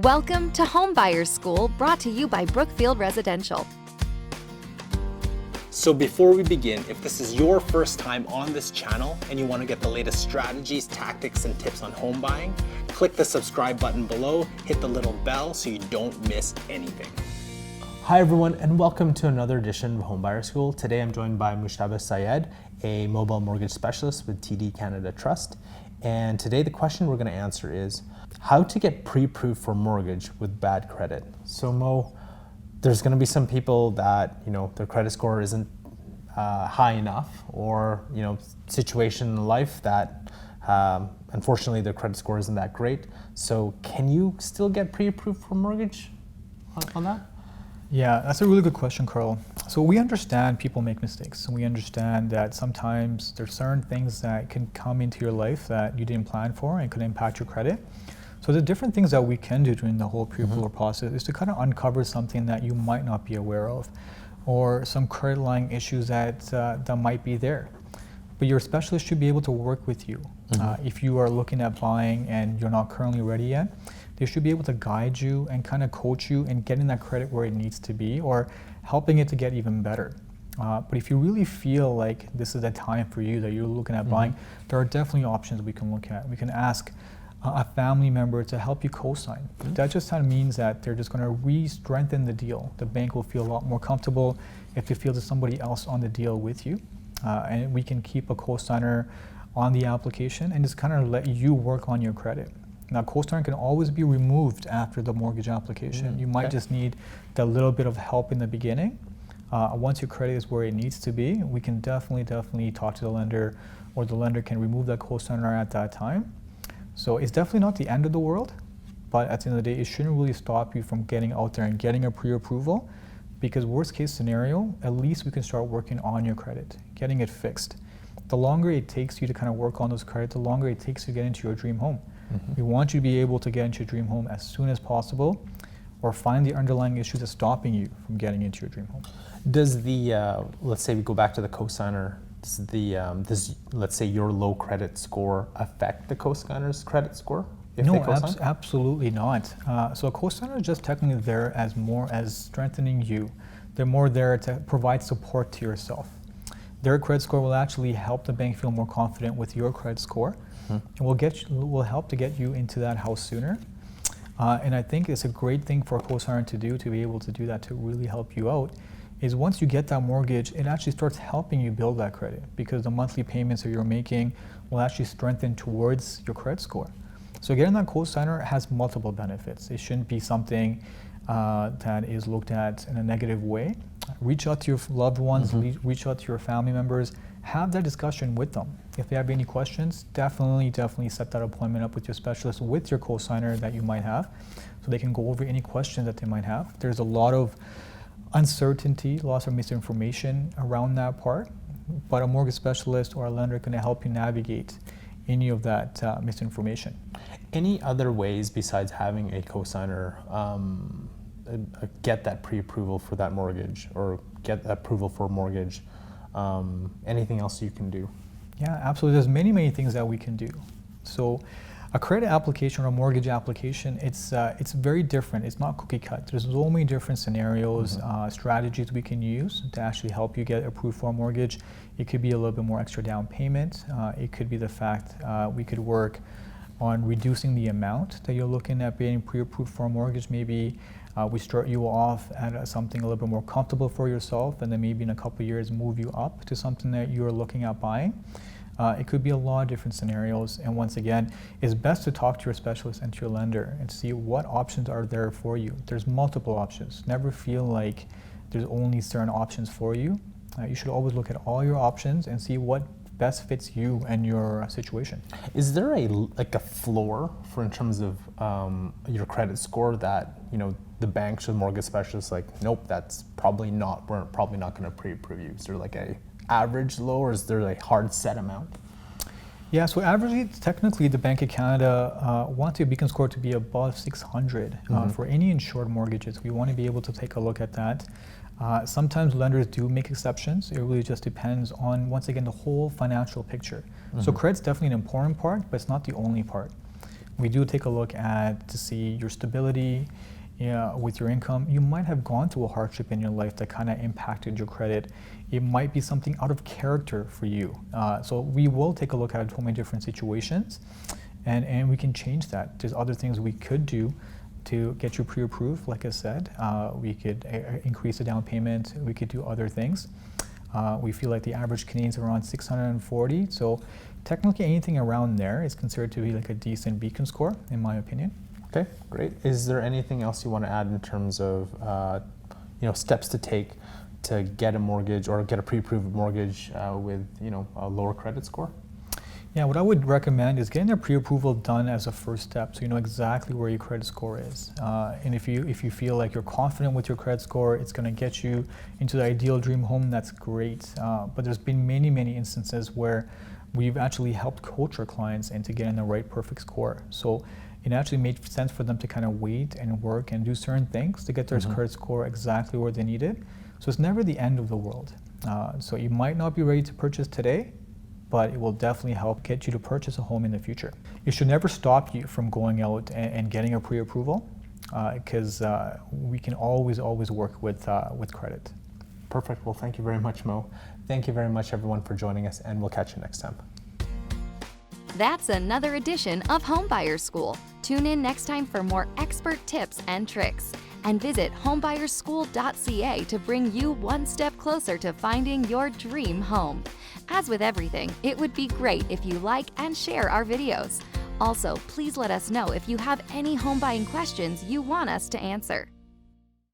Welcome to Homebuyers School, brought to you by Brookfield Residential. So before we begin, if this is your first time on this channel and you want to get the latest strategies, tactics, and tips on home buying, click the subscribe button below, hit the little bell so you don't miss anything. Hi everyone, and welcome to another edition of Homebuyer School. Today I'm joined by Mushtaba Syed, a mobile mortgage specialist with TD Canada Trust. And today the question we're going to answer is how to get pre-approved for mortgage with bad credit. So Mo, there's going to be some people that, their credit score isn't high enough, or, situation in life that unfortunately their credit score isn't that great. So can you still get pre-approved for mortgage on that? Yeah, that's a really good question, Carl. So we understand people make mistakes, and we understand that sometimes there's certain things that can come into your life that you didn't plan for and could impact your credit. So the different things that we can do during the whole pre-approval process is to kind of uncover something that you might not be aware of, or some credit line issues that might be there. But your specialist should be able to work with you. If you are looking at buying and you're not currently ready yet, they should be able to guide you and kind of coach you in getting that credit where it needs to be, or helping it to get even better. But if you really feel like this is the time for you, that you're looking at buying, there are definitely options we can look at. We can ask a family member to help you co-sign. That just kind of means that they're just going to re-strengthen the deal. The bank will feel a lot more comfortable if they feel there's somebody else on the deal with you. And we can keep a co-signer on the application and just kind of let you work on your credit. Now, co-signer can always be removed after the mortgage application. You might just need that little bit of help in the beginning. Once your credit is where it needs to be, we can definitely talk to the lender, or the lender can remove that co-signer at that time. So it's definitely not the end of the world, but at the end of the day, it shouldn't really stop you from getting out there and getting a pre-approval, because worst case scenario, at least we can start working on your credit, getting it fixed. The longer it takes you to kind of work on those credits, the longer it takes to get into your dream home. We want you to be able to get into your dream home as soon as possible, or find the underlying issues that's stopping you from getting into your dream home. Does the, let's say we go back to the co-signer, does let's say your low credit score affect the co-signer's credit score? No, absolutely not. So a co-signer is just technically there as more as strengthening you. They're more there to provide support to yourself. Their credit score will actually help the bank feel more confident with your credit score, and will help to get you into that house sooner. And I think it's a great thing for a co-signer to do, to be able to do that, to really help you out, is once you get that mortgage, it actually starts helping you build that credit, because the monthly payments that you're making will actually strengthen towards your credit score. So getting that co-signer has multiple benefits. It shouldn't be something that is looked at in a negative way. Reach out to your loved ones, reach out to your family members, have that discussion with them. If they have any questions, definitely set that appointment up with your specialist, with your co-signer that you might have, so they can go over any questions that they might have. There's a lot of uncertainty, lots of misinformation around that part, but a mortgage specialist or a lender can help you navigate any of that misinformation. Any other ways besides having a co-signer get that pre-approval for that mortgage, or get approval for a mortgage? Anything else you can do? Yeah, absolutely. There's many things that we can do. So a credit application or a mortgage application, it's very different. It's not cookie cut. There's so many different scenarios, strategies we can use to actually help you get approved for a mortgage. It could be a little bit more extra down payment. It could be the fact we could work on reducing the amount that you're looking at being pre-approved for a mortgage. Maybe we start you off at something a little bit more comfortable for yourself, and then maybe in a couple of years move you up to something that you're looking at buying. It could be a lot of different scenarios, and once again, it's best to talk to your specialist and to your lender and see what options are there for you. There's multiple options. Never feel like there's only certain options for you. You should always look at all your options and see what best fits you and your situation. Is there a floor for, in terms of your credit score, that the banks or the mortgage specialists nope, that's probably not, we're probably not going to pre-approve you? Is there like a average low, or is there a hard set amount? Yeah, so averagely, technically, the Bank of Canada wants your beacon score to be above 600 for any insured mortgages. We want to be able to take a look at that. Sometimes lenders do make exceptions. It really just depends on, once again, the whole financial picture. So credit's definitely an important part, but it's not the only part. We do take a look to see your stability with your income. You might have gone through a hardship in your life that kind of impacted your credit. It might be something out of character for you. So we will take a look at so many different situations, and we can change that. There's other things we could do to get you pre-approved. Like I said, we could increase the down payment. We could do other things. We feel like the average Canadian's around 640. So technically anything around there is considered to be like a decent beacon score, in my opinion. Okay, great. Is there anything else you want to add in terms of steps to take to get a mortgage or get a pre-approved mortgage with a lower credit score? Yeah, what I would recommend is getting a pre-approval done as a first step, so you know exactly where your credit score is. And if you feel like you're confident with your credit score, it's going to get you into the ideal dream home, that's great. But there's been many instances where we've actually helped coach our clients into getting the right perfect score. So it actually made sense for them to kind of wait and work and do certain things to get their credit score exactly where they need it. So it's never the end of the world. So you might not be ready to purchase today, but it will definitely help get you to purchase a home in the future. It should never stop you from going out and getting a pre-approval, because we can always work with credit. Perfect. Well, thank you very much, Mo. Thank you very much, everyone, for joining us, and we'll catch you next time. That's another edition of Homebuyer School. Tune in next time for more expert tips and tricks. And visit homebuyersschool.ca to bring you one step closer to finding your dream home. As with everything, it would be great if you like and share our videos. Also, please let us know if you have any home buying questions you want us to answer.